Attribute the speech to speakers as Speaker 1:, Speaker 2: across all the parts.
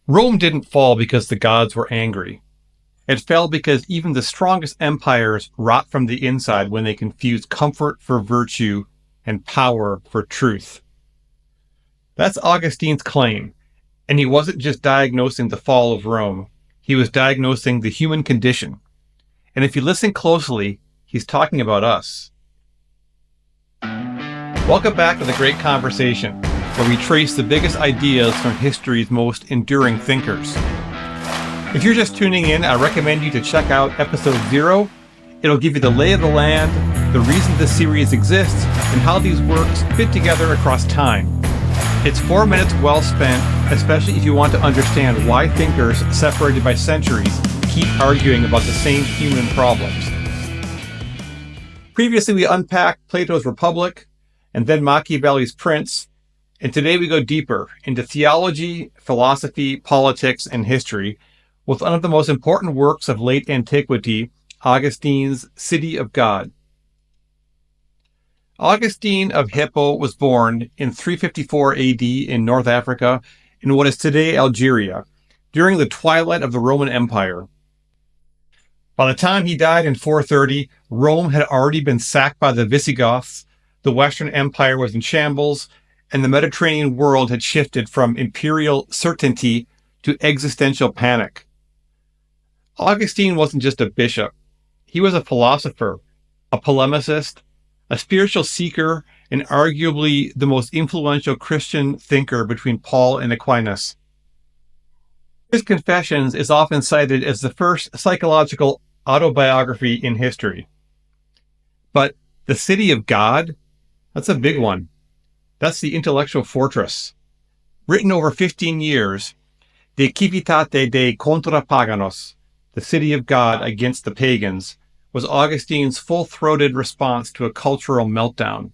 Speaker 1: Rome didn't fall because the gods were angry. It fell because even the strongest empires rot from the inside when they confuse comfort for virtue and power for truth. That's Augustine's claim, and he wasn't just diagnosing the fall of Rome, he was diagnosing the human condition. And if you listen closely, he's talking about us. Welcome back to The Great Conversation, where we trace the biggest ideas from history's most enduring thinkers. If you're just tuning in, I recommend you to check out episode 0. It'll give you the lay of the land, the reason this series exists, and how these works fit together across time. It's 4 minutes well spent, especially if you want to understand why thinkers separated by centuries keep arguing about the same human problems. Previously, we unpacked Plato's Republic, and then Machiavelli's Prince, and today we go deeper into theology, philosophy, politics, and history with one of the most important works of late antiquity, Augustine's City of God. Augustine of Hippo was born in 354 AD in North Africa in what is today Algeria, during the twilight of the Roman Empire. By the time he died in 430, Rome had already been sacked by the Visigoths, the Western Empire was in shambles, and the Mediterranean world had shifted from imperial certainty to existential panic. Augustine wasn't just a bishop. He was a philosopher, a polemicist, a spiritual seeker, and arguably the most influential Christian thinker between Paul and Aquinas. His Confessions is often cited as the first psychological autobiography in history. But the City of God? That's a big one. That's the intellectual fortress. Written over 15 years, De Civitate Dei contra Paganos, the City of God against the pagans, was Augustine's full-throated response to a cultural meltdown.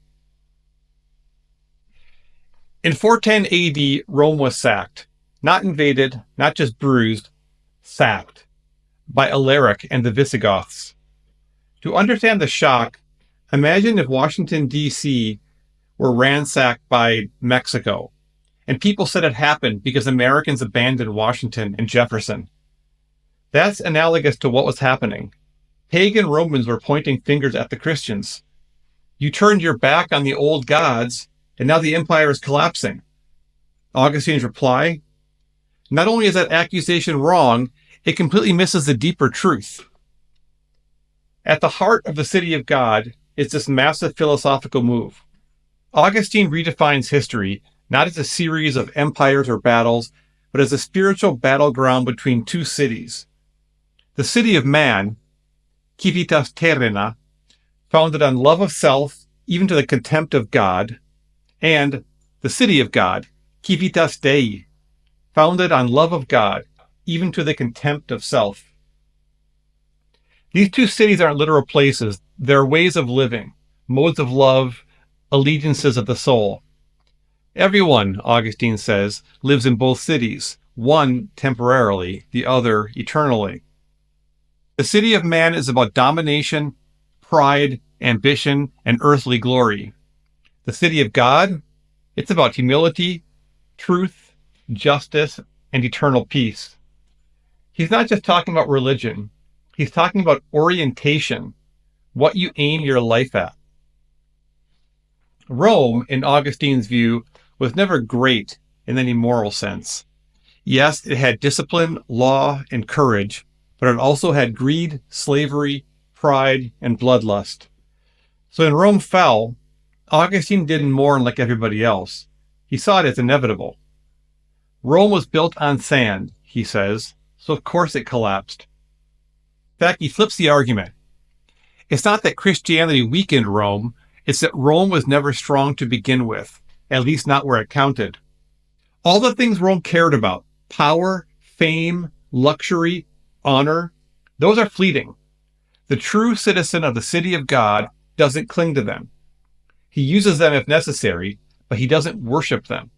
Speaker 1: In 410 AD, Rome was sacked. Not invaded, not just bruised, sacked by Alaric and the Visigoths. To understand the shock, imagine if Washington, D.C. were ransacked by Mexico, and people said it happened because Americans abandoned Washington and Jefferson. That's analogous to what was happening. Pagan Romans were pointing fingers at the Christians. You turned your back on the old gods, and now the empire is collapsing. Augustine's reply? Not only is that accusation wrong, it completely misses the deeper truth. At the heart of the City of God is this massive philosophical move. Augustine redefines history not as a series of empires or battles, but as a spiritual battleground between two cities. The city of man, civitas terrena, founded on love of self, even to the contempt of God, and the city of God, civitas Dei, founded on love of God, even to the contempt of self. These two cities aren't literal places, they're ways of living, modes of love, allegiances of the soul. Everyone, Augustine says, lives in both cities, one temporarily, the other eternally. The city of man is about domination, pride, ambition, and earthly glory. The city of God, it's about humility, truth, justice, and eternal peace. He's not just talking about religion. He's talking about orientation, what you aim your life at. Rome, in Augustine's view, was never great in any moral sense. Yes, it had discipline, law, and courage, but it also had greed, slavery, pride, and bloodlust. So when Rome fell, Augustine didn't mourn like everybody else. He saw it as inevitable. Rome was built on sand, he says, so of course it collapsed. In fact, he flips the argument. It's not that Christianity weakened Rome, it's that Rome was never strong to begin with, at least not where it counted. All the things Rome cared about, power, fame, luxury, honor, those are fleeting. The true citizen of the city of God doesn't cling to them. He uses them if necessary, but he doesn't worship them.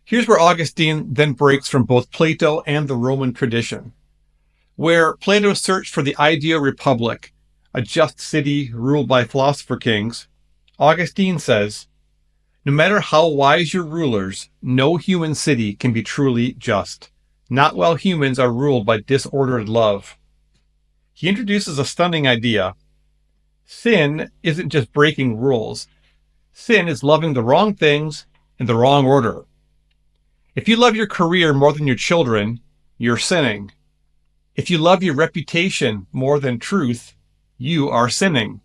Speaker 1: Here's where Augustine then breaks from both Plato and the Roman tradition. Where Plato searched for the ideal republic, a just city ruled by philosopher kings, Augustine says, No matter how wise your rulers, no human city can be truly just, not while humans are ruled by disordered love. He introduces a stunning idea. Sin isn't just breaking rules. Sin is loving the wrong things in the wrong order. If you love your career more than your children, you're sinning. If you love your reputation more than truth, you are sinning.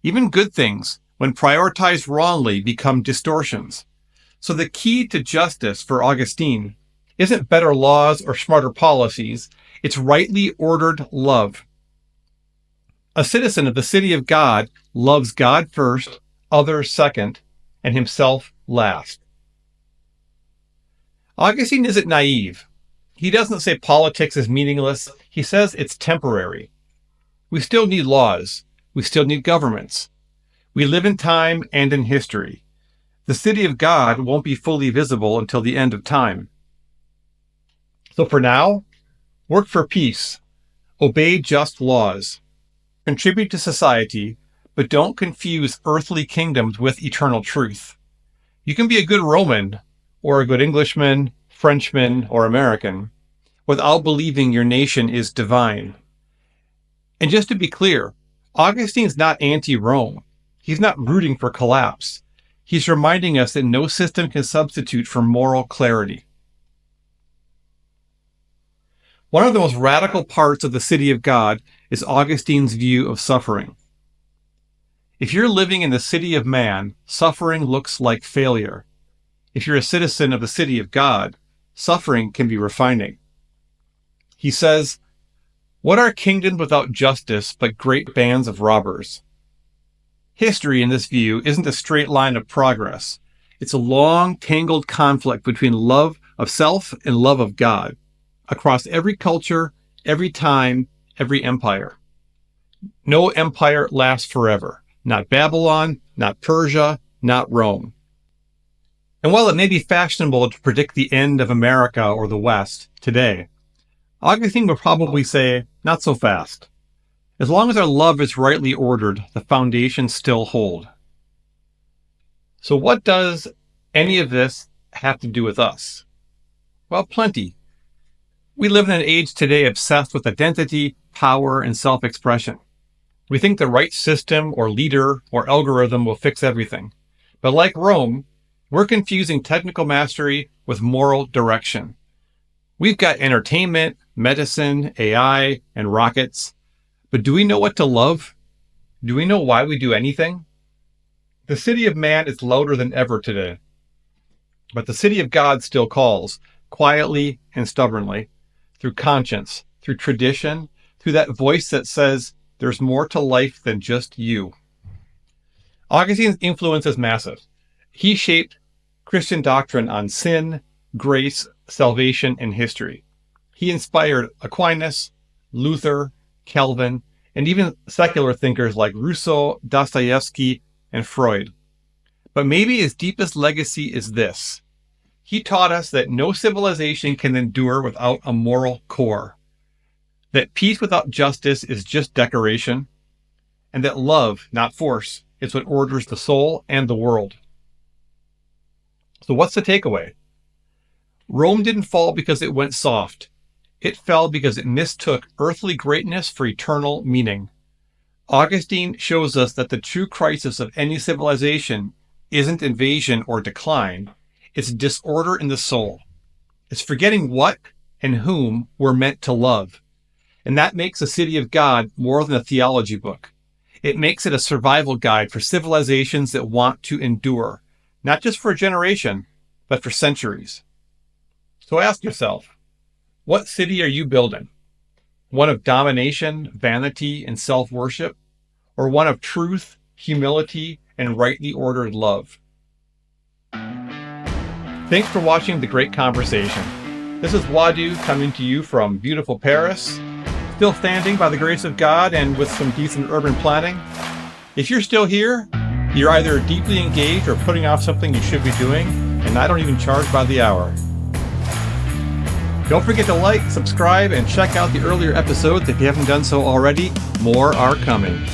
Speaker 1: Even good things, when prioritized wrongly, become distortions. So the key to justice for Augustine isn't better laws or smarter policies, it's rightly ordered love. A citizen of the city of God loves God first, others second, and himself last. Augustine isn't naive. He doesn't say politics is meaningless. He says it's temporary. We still need laws. We still need governments. We live in time and in history. The city of God won't be fully visible until the end of time. So for now, work for peace. Obey just laws. Contribute to society, but don't confuse earthly kingdoms with eternal truth. You can be a good Roman, or a good Englishman, Frenchman, or American, without believing your nation is divine. And just to be clear, Augustine's not anti-Rome. He's not rooting for collapse. He's reminding us that no system can substitute for moral clarity. One of the most radical parts of the city of God is Augustine's view of suffering. If you're living in the city of man, suffering looks like failure. If you're a citizen of the city of God, suffering can be refining. He says, "What are kingdoms without justice but great bands of robbers?" History, in this view, isn't a straight line of progress. It's a long, tangled conflict between love of self and love of God, across every culture, every time, every empire. No empire lasts forever. Not Babylon, not Persia, not Rome. And while it may be fashionable to predict the end of America or the West today, Augustine would probably say, not so fast. As long as our love is rightly ordered, the foundations still hold. So what does any of this have to do with us? Well, plenty. We live in an age today obsessed with identity, power, and self-expression. We think the right system or leader or algorithm will fix everything. But like Rome, we're confusing technical mastery with moral direction. We've got entertainment, medicine, AI, and rockets. But do we know what to love? Do we know why we do anything? The city of man is louder than ever today. But the city of God still calls, quietly and stubbornly, through conscience, through tradition, through that voice that says, there's more to life than just you. Augustine's influence is massive. He shaped Christian doctrine on sin, grace, salvation, and history. He inspired Aquinas, Luther, Calvin, and even secular thinkers like Rousseau, Dostoevsky, and Freud. But maybe his deepest legacy is this. He taught us that no civilization can endure without a moral core, that peace without justice is just decoration, and that love, not force, is what orders the soul and the world. So what's the takeaway? Rome didn't fall because it went soft. It fell because it mistook earthly greatness for eternal meaning. Augustine shows us that the true crisis of any civilization isn't invasion or decline. It's disorder in the soul. It's forgetting what and whom we're meant to love. And that makes the city of God more than a theology book. It makes it a survival guide for civilizations that want to endure, not just for a generation, but for centuries. So ask yourself, what city are you building? One of domination, vanity, and self-worship? Or one of truth, humility, and rightly ordered love? Thanks for watching The Great Conversation. This is Wadu coming to you from beautiful Paris, still standing by the grace of God and with some decent urban planning. If you're still here, you're either deeply engaged or putting off something you should be doing, and I don't even charge by the hour. Don't forget to like, subscribe, and check out the earlier episodes if you haven't done so already. More are coming.